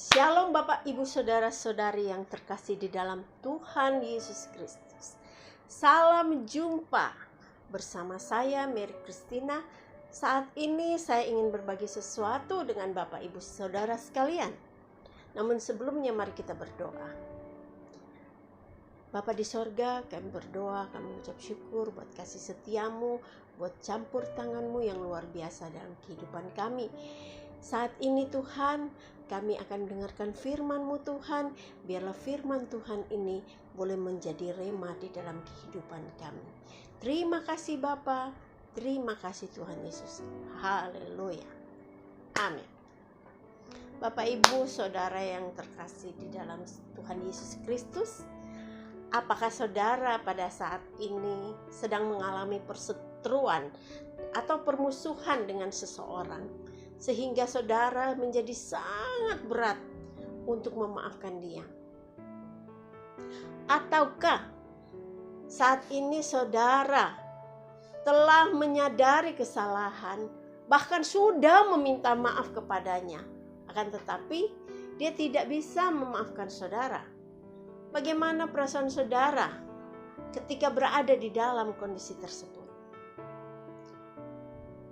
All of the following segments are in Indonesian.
Shalom Bapak Ibu Saudara-saudari yang terkasih di dalam Tuhan Yesus Kristus. Salam jumpa bersama saya Mary Christina. Saat ini saya ingin berbagi sesuatu dengan Bapak Ibu Saudara sekalian. Namun sebelumnya mari kita berdoa. Bapa di sorga, kami berdoa, kami mengucap syukur buat kasih setiamu, buat campur tanganmu yang luar biasa dalam kehidupan kami. Saat ini Tuhan, kami akan mendengarkan firman-Mu Tuhan. Biarlah firman Tuhan ini boleh menjadi rema di dalam kehidupan kami. Terima kasih Bapa, terima kasih Tuhan Yesus. Haleluya. Amin. Bapak Ibu Saudara yang terkasih di dalam Tuhan Yesus Kristus, apakah saudara pada saat ini sedang mengalami perseteruan atau permusuhan dengan seseorang, sehingga saudara menjadi sangat berat untuk memaafkan dia? Ataukah saat ini saudara telah menyadari kesalahan, bahkan sudah meminta maaf kepadanya, akan tetapi dia tidak bisa memaafkan saudara? Bagaimana perasaan saudara ketika berada di dalam kondisi tersebut?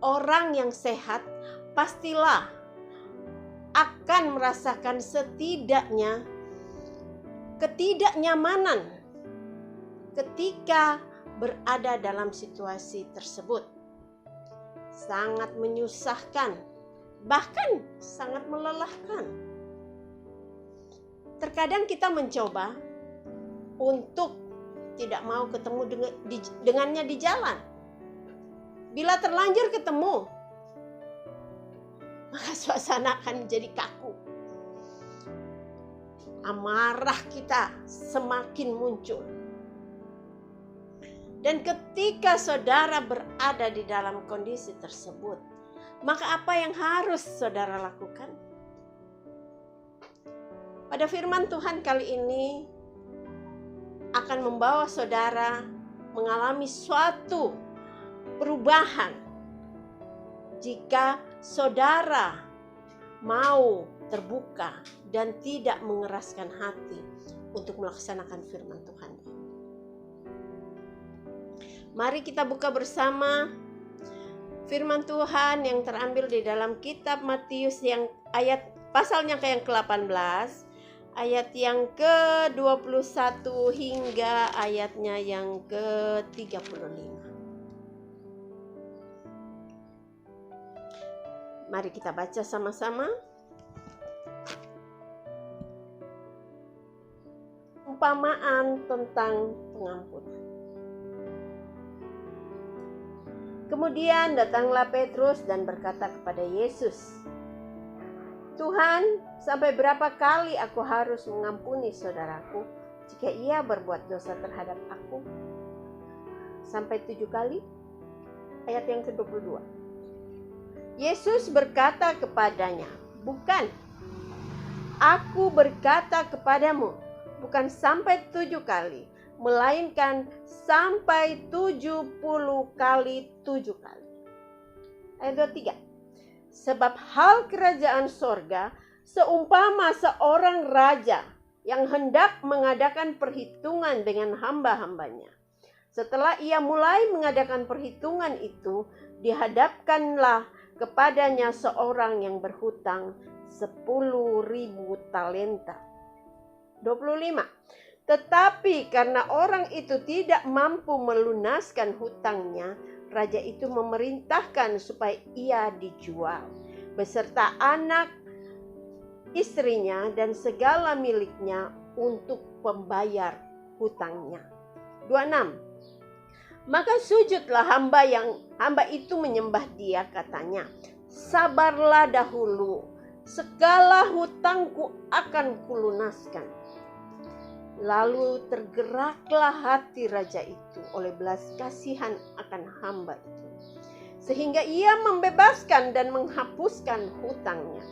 Orang yang sehat pastilah akan merasakan setidaknya ketidaknyamanan ketika berada dalam situasi tersebut. Sangat menyusahkan, bahkan sangat melelahkan. Terkadang kita mencoba untuk tidak mau ketemu dengannya di jalan. Bila terlanjur ketemu, maka suasana akan menjadi kaku. Amarah kita semakin muncul. Dan ketika saudara berada di dalam kondisi tersebut, maka apa yang harus saudara lakukan? Pada firman Tuhan kali ini akan membawa saudara mengalami suatu perubahan jika saudara mau terbuka dan tidak mengeraskan hati untuk melaksanakan firman Tuhan. Mari kita buka bersama firman Tuhan yang terambil di dalam kitab Matius yang ayat pasalnya yang ke-18, ayat yang ke-21 hingga ayatnya yang ke-35. Mari kita baca sama-sama. Umpamaan tentang pengampunan. Kemudian datanglah Petrus dan berkata kepada Yesus, "Tuhan, sampai berapa kali aku harus mengampuni saudaraku jika ia berbuat dosa terhadap aku? Sampai 7 kali?" Ayat yang ke-22. Yesus berkata kepadanya, "Bukan, aku berkata kepadamu, bukan sampai 7 kali, melainkan sampai 70 kali 7 kali." Ayat 23. "Sebab hal kerajaan sorga seumpama seorang raja yang hendak mengadakan perhitungan dengan hamba-hambanya. Setelah ia mulai mengadakan perhitungan itu, dihadapkanlah kepadanya seorang yang berhutang 10.000 talenta." 25. "Tetapi karena orang itu tidak mampu melunaskan hutangnya, raja itu memerintahkan supaya ia dijual, beserta anak, istrinya, dan segala miliknya untuk pembayar hutangnya." 26. "Maka sujudlah hamba itu menyembah dia, katanya, 'Sabarlah dahulu, segala hutangku akan kulunaskan.' Lalu tergeraklah hati raja itu oleh belas kasihan akan hamba itu, sehingga ia membebaskan dan menghapuskan hutangnya."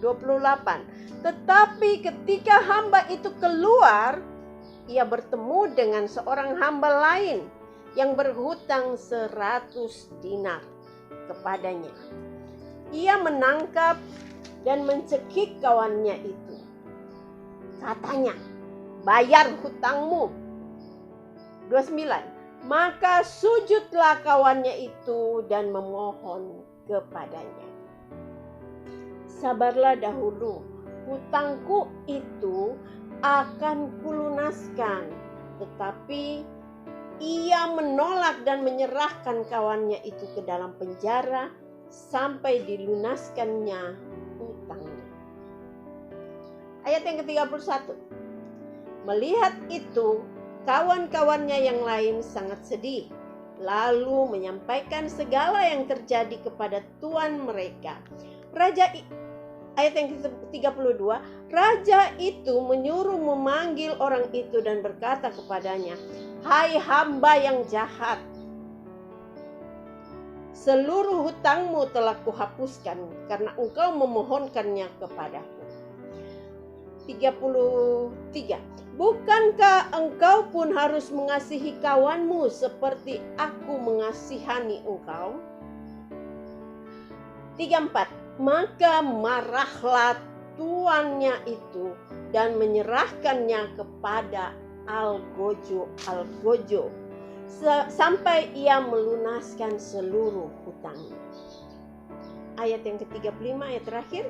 28. "Tetapi ketika hamba itu keluar, ia bertemu dengan seorang hamba lain yang berhutang 100 dinar kepadanya. Ia menangkap dan mencekik kawannya itu. Katanya, bayar hutangmu. 29. Maka sujudlah kawannya itu dan memohon kepadanya. Sabarlah dahulu, hutangku itu akan kulunaskan. Tetapi ia menolak dan menyerahkan kawannya itu ke dalam penjara sampai dilunaskannya hutangnya. Ayat yang ke-31. Melihat itu, kawan-kawannya yang lain sangat sedih, lalu menyampaikan segala yang terjadi kepada tuan mereka. Ayat yang ke-32, raja itu menyuruh memanggil orang itu dan berkata kepadanya, "Hai hamba yang jahat, seluruh hutangmu telah kuhapuskan karena engkau memohonkannya kepadaku." 33. Bukankah engkau pun harus mengasihi kawanmu seperti aku mengasihani engkau? 34. Maka marahlah tuannya itu dan menyerahkannya kepada algojo sampai ia melunaskan seluruh hutangnya. Ayat yang ke-35, ayat terakhir.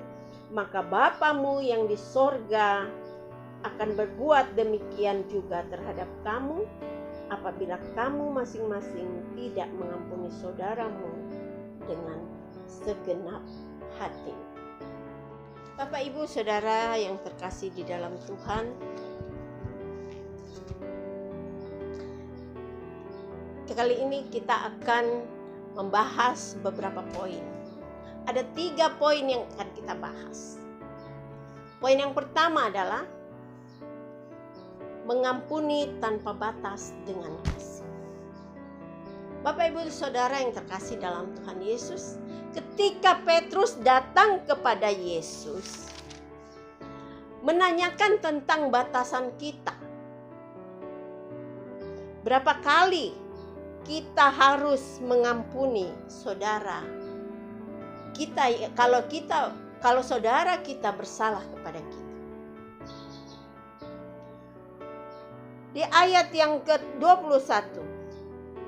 Maka Bapamu yang di sorga akan berbuat demikian juga terhadap kamu apabila kamu masing-masing tidak mengampuni saudaramu dengan segenap hati. Bapak, Ibu, Saudara yang terkasih di dalam Tuhan, kali ini kita akan membahas beberapa poin. Ada 3 poin yang akan kita bahas. Poin yang pertama adalah mengampuni tanpa batas dengan kasih. Bapak, Ibu, Saudara yang terkasih dalam Tuhan Yesus, ketika Petrus datang kepada Yesus menanyakan tentang batasan kita, berapa kali kita harus mengampuni saudara kita kalau saudara kita bersalah kepada kita. Di ayat yang ke-21,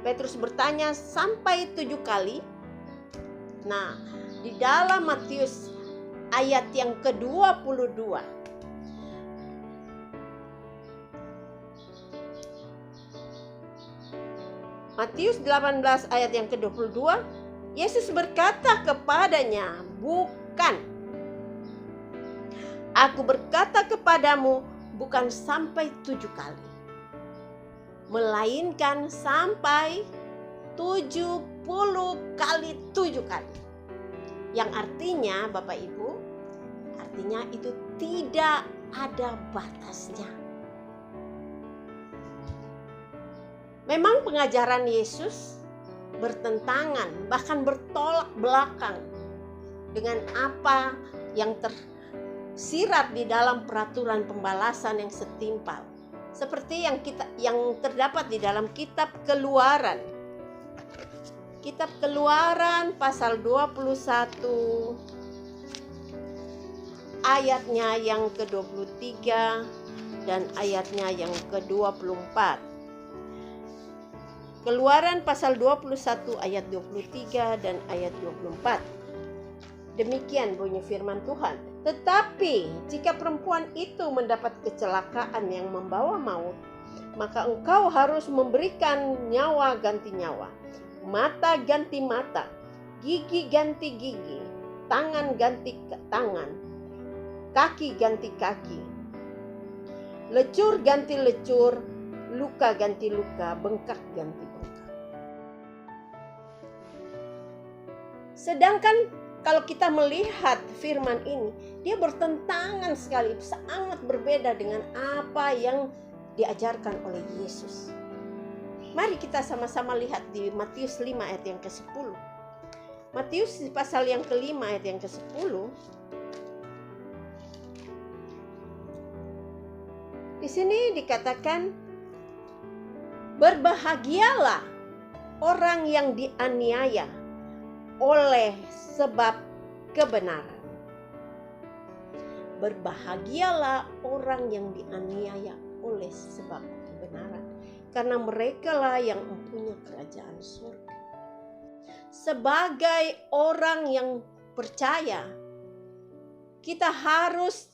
Petrus bertanya sampai 7 kali. Nah, di dalam Matius ayat yang ke-22, Matius 18 ayat yang ke-22, Yesus berkata kepadanya, "Bukan, aku berkata kepadamu, bukan sampai 7 kali, melainkan sampai 70 kali 7 kali." Yang artinya, Bapak Ibu, artinya itu tidak ada batasnya. Memang pengajaran Yesus bertentangan, bahkan bertolak belakang dengan apa yang tersirat di dalam peraturan pembalasan yang setimpal. Seperti yang terdapat di dalam kitab Keluaran. Kitab Keluaran pasal 21 ayatnya yang ke-23 dan ayatnya yang ke-24. Keluaran pasal 21 ayat 23 dan ayat 24. Demikian bunyi firman Tuhan. Tetapi jika perempuan itu mendapat kecelakaan yang membawa maut, maka engkau harus memberikan nyawa ganti nyawa, mata ganti mata, gigi ganti gigi, tangan ganti tangan, kaki ganti kaki, lecur ganti lecur, luka ganti luka, bengkak ganti bengkak. Sedangkan kalau kita melihat firman ini, dia bertentangan sekali, sangat berbeda dengan apa yang diajarkan oleh Yesus. Mari kita sama-sama lihat di Matius 5 ayat yang ke-10. Matius pasal yang ke-5 ayat yang ke-10. Di sini dikatakan, berbahagialah orang yang dianiaya oleh sebab kebenaran, Berbahagialah orang yang dianiaya oleh sebab kebenaran, karena merekalah yang mempunyai kerajaan surga. Sebagai orang yang percaya, kita harus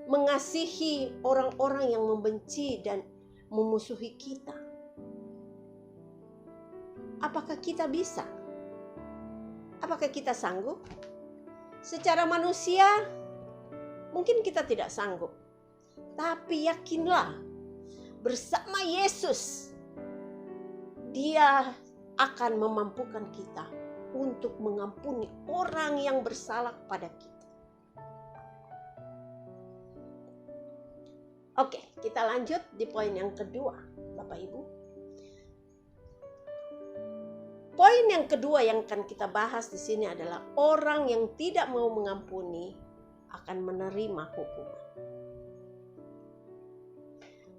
mengasihi orang-orang yang membenci dan memusuhi kita. Apakah kita bisa? Apakah kita sanggup? Secara manusia, mungkin kita tidak sanggup. Tapi yakinlah, bersama Yesus, Dia akan memampukan kita untuk mengampuni orang yang bersalah pada kita. Oke, kita lanjut di poin yang kedua, Bapak Ibu. Poin yang kedua yang akan kita bahas di sini adalah orang yang tidak mau mengampuni akan menerima hukuman.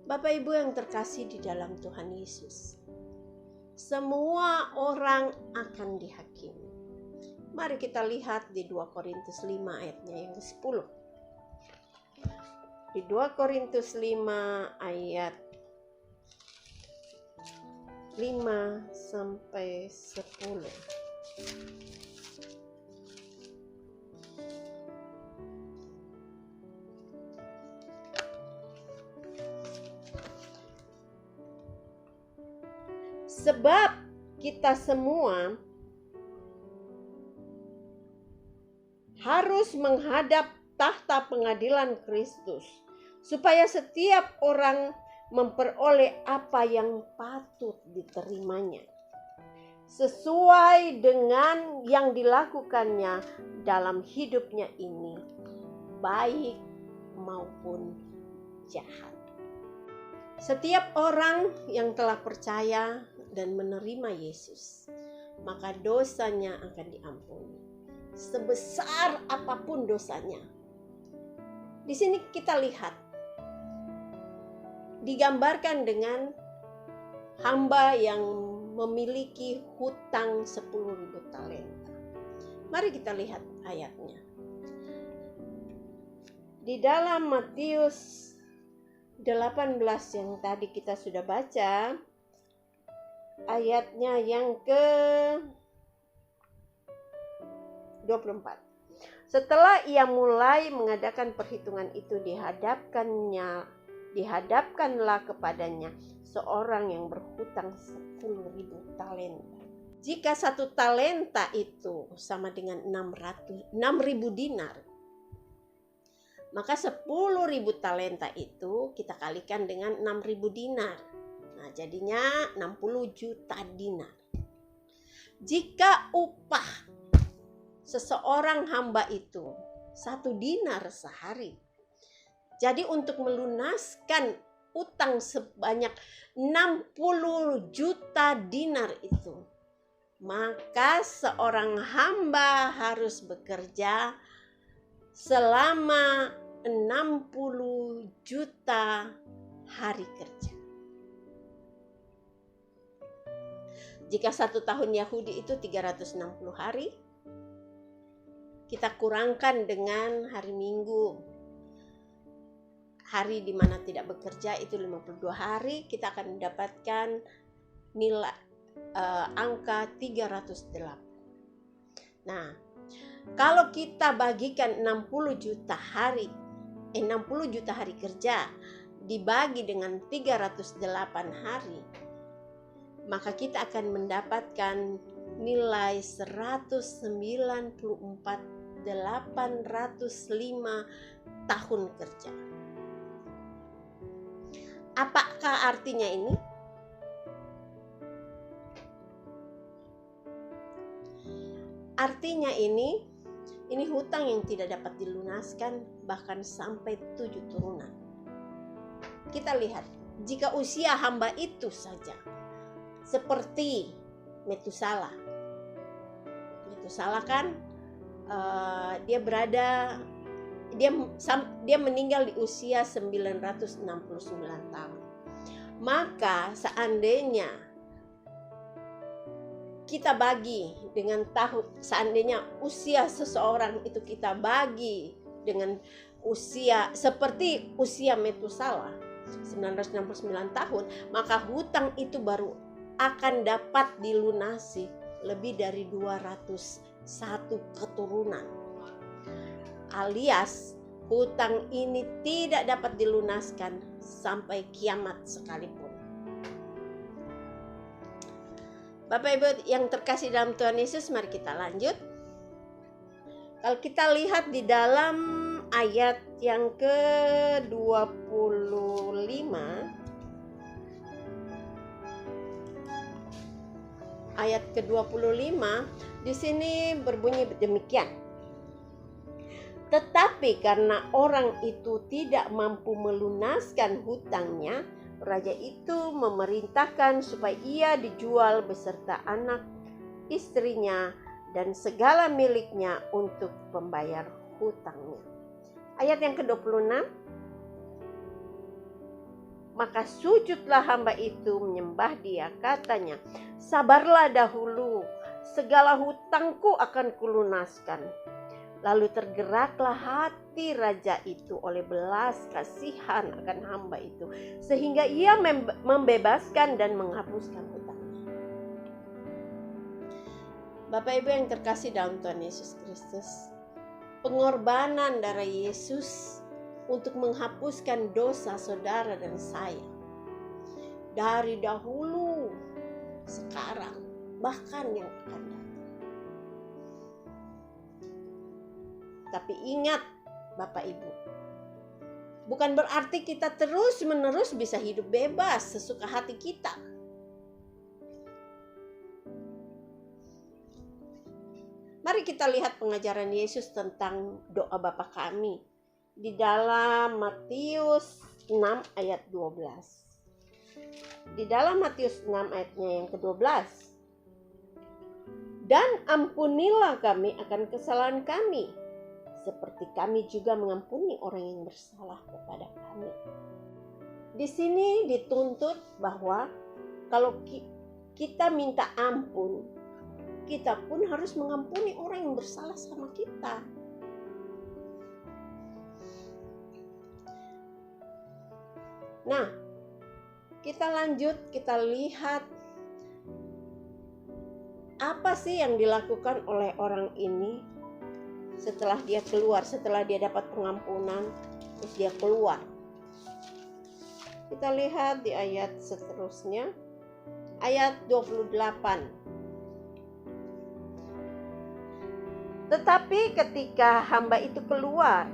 Bapak Ibu yang terkasih di dalam Tuhan Yesus, semua orang akan dihakimi. Mari kita lihat di 2 Korintus 5 ayatnya yang ke-10. Di 2 Korintus 5 ayat 5 sampai 10. Sebab kita semua harus menghadap tahta pengadilan Kristus, supaya setiap orang memperoleh apa yang patut diterimanya, sesuai dengan yang dilakukannya dalam hidupnya ini, baik maupun jahat. Setiap orang yang telah percaya dan menerima Yesus, maka dosanya akan diampuni, sebesar apapun dosanya. Di sini kita lihat digambarkan dengan hamba yang memiliki hutang 10.000 talenta. Mari kita lihat ayatnya. Di dalam Matius 18 yang tadi kita sudah baca, ayatnya yang ke-24. Setelah ia mulai mengadakan perhitungan itu, dihadapkanlah kepadanya seorang yang berhutang 10.000 talenta. Jika 1 talenta itu sama dengan 6.000 dinar, maka 10.000 talenta itu kita kalikan dengan 6.000 dinar. Nah, jadinya 60 juta dinar. Jika upah seseorang hamba itu 1 dinar sehari, jadi untuk melunaskan utang sebanyak 60 juta dinar itu, maka seorang hamba harus bekerja selama 60 juta hari kerja. Jika 1 tahun Yahudi itu 360 hari, kita kurangkan dengan hari Minggu, hari di mana tidak bekerja itu 52 hari, kita akan mendapatkan nilai angka 308. Nah, kalau kita bagikan 60 juta hari kerja dibagi dengan 308 hari, maka kita akan mendapatkan nilai 194.805 tahun kerja. Apakah artinya ini? Artinya ini hutang yang tidak dapat dilunaskan bahkan sampai 7 turunan. Kita lihat, jika usia hamba itu saja seperti Metusalah. Metusalah kan dia meninggal di usia 969 tahun. Maka seandainya kita bagi dengan seandainya usia seseorang itu kita bagi dengan seperti usia Metusala 969 tahun, maka hutang itu baru akan dapat dilunasi lebih dari 201 keturunan. Alias hutang ini tidak dapat dilunaskan sampai kiamat sekalipun. Bapak Ibu yang terkasih dalam Tuhan Yesus, mari kita lanjut. Kalau kita lihat di dalam ayat yang ke-25, ayat ke-25 di sini berbunyi demikian. Tetapi karena orang itu tidak mampu melunaskan hutangnya, raja itu memerintahkan supaya ia dijual beserta anak, istrinya, dan segala miliknya untuk pembayar hutangnya. Ayat yang ke-26. Maka sujudlah hamba itu menyembah dia, katanya, sabarlah dahulu, segala hutangku akan kulunaskan. Lalu tergeraklah hati raja itu oleh belas kasihan akan hamba itu, sehingga ia membebaskan dan menghapuskan hutangnya. Bapak Ibu yang terkasih dalam Tuhan Yesus Kristus, pengorbanan darah Yesus untuk menghapuskan dosa saudara dan saya dari dahulu, sekarang, bahkan yang akan datang. Tapi ingat Bapak Ibu, bukan berarti kita terus-menerus bisa hidup bebas sesuka hati kita. Mari kita lihat pengajaran Yesus tentang doa Bapa kami di dalam Matius 6 ayat 12. Di dalam Matius 6 ayatnya yang ke-12. Dan ampunilah kami akan kesalahan kami, seperti kami juga mengampuni orang yang bersalah kepada kami. Di sini dituntut bahwa kalau kita minta ampun, kita pun harus mengampuni orang yang bersalah sama kita. Nah, kita lanjut, kita lihat apa sih yang dilakukan oleh orang ini setelah dia keluar, setelah dia dapat pengampunan, terus dia keluar. Kita lihat di ayat seterusnya, ayat 28. Tetapi ketika hamba itu keluar,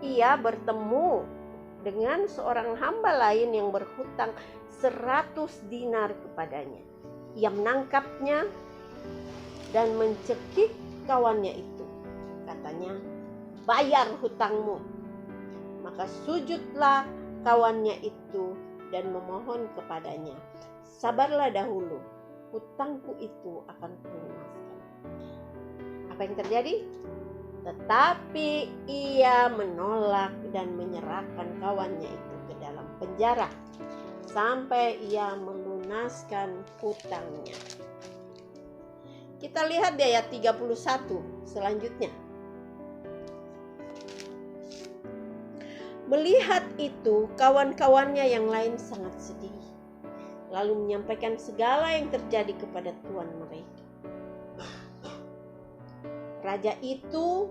ia bertemu dengan seorang hamba lain yang berhutang 100 dinar kepadanya. Ia menangkapnya dan mencekik kawannya itu. Katanya, bayar hutangmu. Maka sujudlah kawannya itu dan memohon kepadanya, sabarlah dahulu, hutangku itu akan kulunaskan. Apa yang terjadi? Tetapi ia menolak dan menyerahkan kawannya itu ke dalam penjara sampai ia melunaskan hutangnya. Kita lihat di ayat 31 selanjutnya. Melihat itu, kawan-kawannya yang lain sangat sedih, lalu menyampaikan segala yang terjadi kepada tuan mereka. Raja itu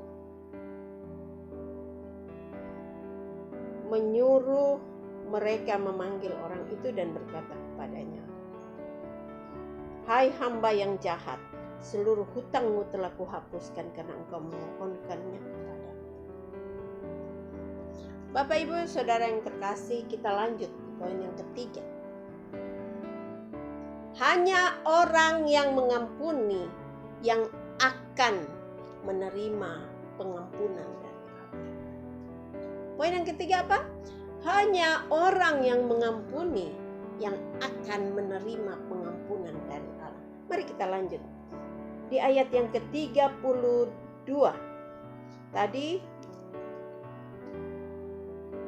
menyuruh mereka memanggil orang itu dan berkata kepadanya, hai hamba yang jahat, seluruh hutangmu telah kuhapuskan karena engkau memohonkannya kepadaku. Bapak Ibu Saudara yang terkasih, kita lanjut ke poin yang ketiga. Hanya orang yang mengampuni yang akan menerima pengampunan dari Allah. Poin yang ketiga apa? Hanya orang yang mengampuni yang akan menerima pengampunan dari Allah. Mari kita lanjut. Di ayat yang ke-32 tadi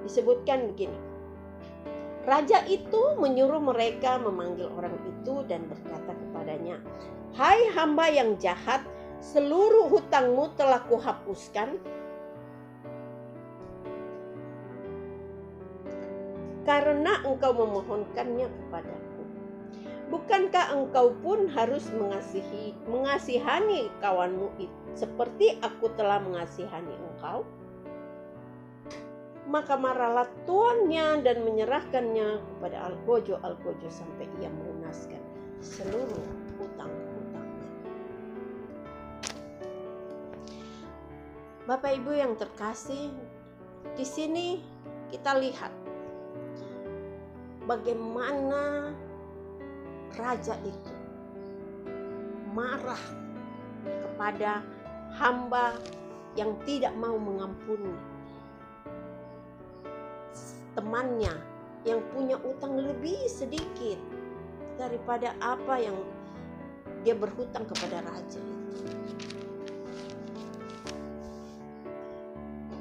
disebutkan begini. Raja itu menyuruh mereka memanggil orang itu dan berkata kepadanya, hai hamba yang jahat, seluruh hutangmu telah kuhapuskan karena engkau memohonkannya kepadaku. Bukankah engkau pun harus mengasihani kawanmu itu, seperti aku telah mengasihani engkau? Maka marahlah tuannya dan menyerahkannya kepada algojo sampai ia melunaskan seluruh hutang-hutangnya. Bapak Ibu yang terkasih, di sini kita lihat bagaimana raja itu marah kepada hamba yang tidak mau mengampuni temannya yang punya utang lebih sedikit daripada apa yang dia berhutang kepada raja itu.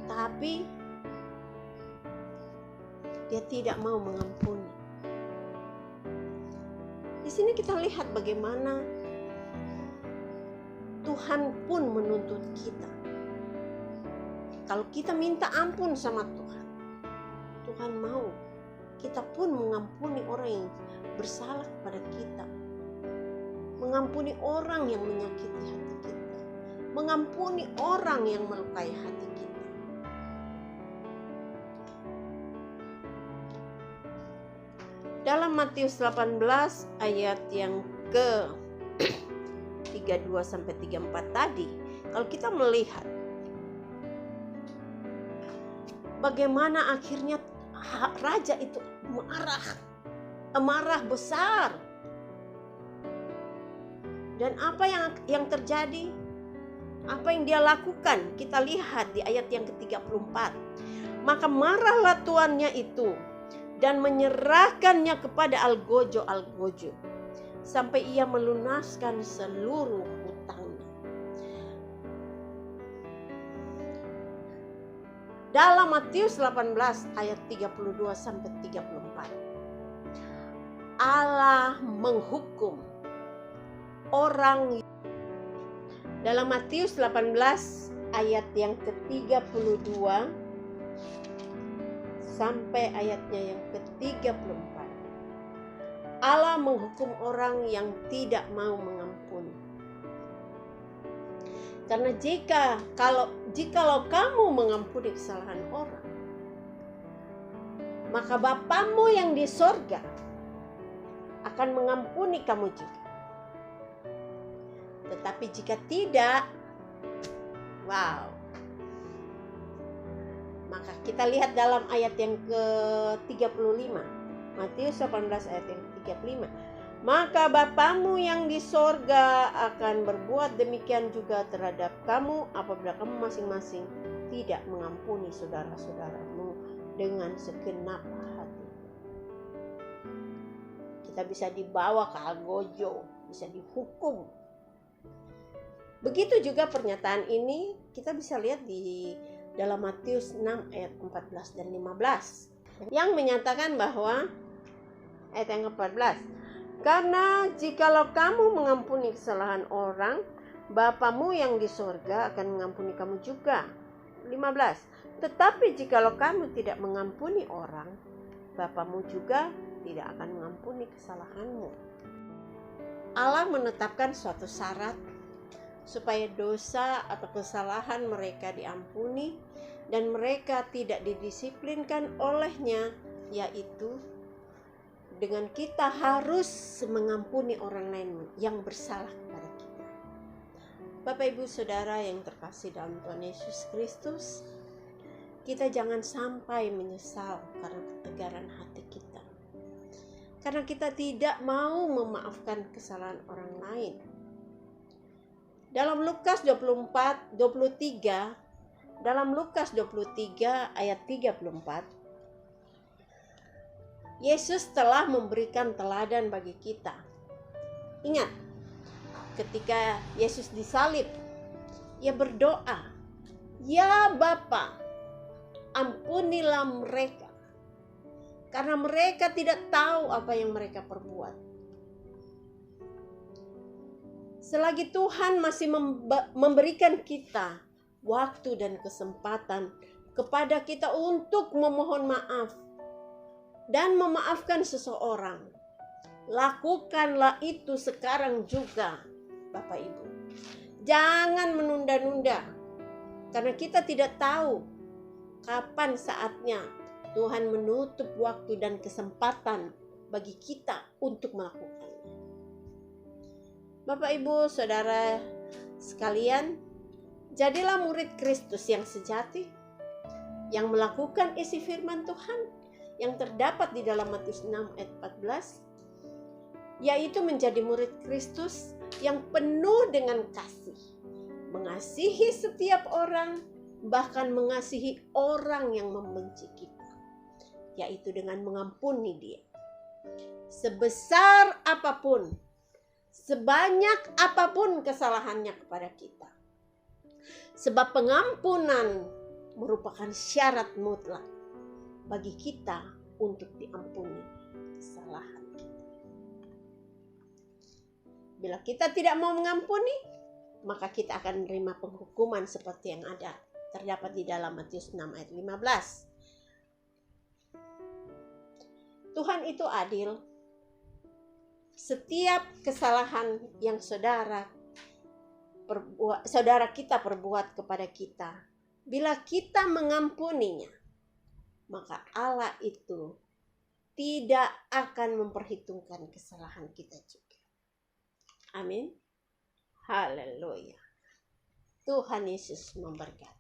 Tapi dia tidak mau mengampuni. Di sini kita lihat bagaimana Tuhan pun menuntut kita. Kalau kita minta ampun sama Tuhan, Tuhan mau kita pun mengampuni orang yang bersalah kepada kita, mengampuni orang yang menyakiti hati kita, mengampuni orang yang melukai hati kita. Dalam Matius 18 ayat yang ke 32 sampai 34 tadi, kalau kita melihat bagaimana akhirnya raja itu marah besar. Dan apa yang terjadi? Apa yang dia lakukan? Kita lihat di ayat yang ke-34. Maka marahlah tuannya itu dan menyerahkannya kepada algojo sampai ia melunaskan seluruh hutangnya. Dalam Matius 18 ayat 32 sampai 34. Allah menghukum orang. Dalam Matius 18 ayat yang ke-32 sampai ayatnya yang ke-34. Allah menghukum orang yang tidak mau mengampuni. Karena jikalau kamu mengampuni kesalahan orang, maka Bapamu yang di sorga akan mengampuni kamu juga. Tetapi jika tidak, maka kita lihat dalam ayat yang ke-35. Matius 18 ayat yang ke-35. Maka Bapamu yang di sorga akan berbuat demikian juga terhadap kamu apabila kamu masing-masing tidak mengampuni saudara-saudaramu dengan segenap hati. Kita bisa dibawa ke algojo, bisa dihukum. Begitu juga pernyataan ini kita bisa lihat di dalam Matius 6 ayat 14 dan 15 yang menyatakan bahwa ayat yang ke-14, karena jikalau kamu mengampuni kesalahan orang, Bapamu yang di sorga akan mengampuni kamu juga. 15, tetapi jikalau kamu tidak mengampuni orang, Bapamu juga tidak akan mengampuni kesalahanmu. Allah menetapkan suatu syarat supaya dosa atau kesalahan mereka diampuni dan mereka tidak didisiplinkan olehnya, yaitu dengan kita harus mengampuni orang lain yang bersalah kepada kita. Bapak Ibu Saudara yang terkasih dalam Tuhan Yesus Kristus, kita jangan sampai menyesal karena ketegaran hati kita, karena kita tidak mau memaafkan kesalahan orang lain. Dalam Lukas 23 ayat 34, Yesus telah memberikan teladan bagi kita. Ingat, ketika Yesus disalib, ia berdoa, "Ya Bapa, ampunilah mereka, karena mereka tidak tahu apa yang mereka perbuat." Selagi Tuhan masih memberikan kita waktu dan kesempatan kepada kita untuk memohon maaf, dan memaafkan seseorang, lakukanlah itu sekarang juga, Bapak Ibu. Jangan menunda-nunda, karena kita tidak tahu kapan saatnya Tuhan menutup waktu dan kesempatan bagi kita untuk melakukannya. Bapak, Ibu, Saudara sekalian, jadilah murid Kristus yang sejati, yang melakukan isi firman Tuhan yang terdapat di dalam Matius 6 ayat 14, yaitu menjadi murid Kristus yang penuh dengan kasih, mengasihi setiap orang, bahkan mengasihi orang yang membenci kita, yaitu dengan mengampuni dia. Sebesar apapun, sebanyak apapun kesalahannya kepada kita. Sebab pengampunan merupakan syarat mutlak bagi kita untuk diampuni kesalahan. Bila kita tidak mau mengampuni, maka kita akan menerima penghukuman seperti yang ada terdapat di dalam Matius 6 ayat 15. Tuhan itu adil. Setiap kesalahan yang saudara kita perbuat kepada kita, bila kita mengampuninya, maka Allah itu tidak akan memperhitungkan kesalahan kita juga. Amin. Haleluya. Tuhan Yesus memberkati.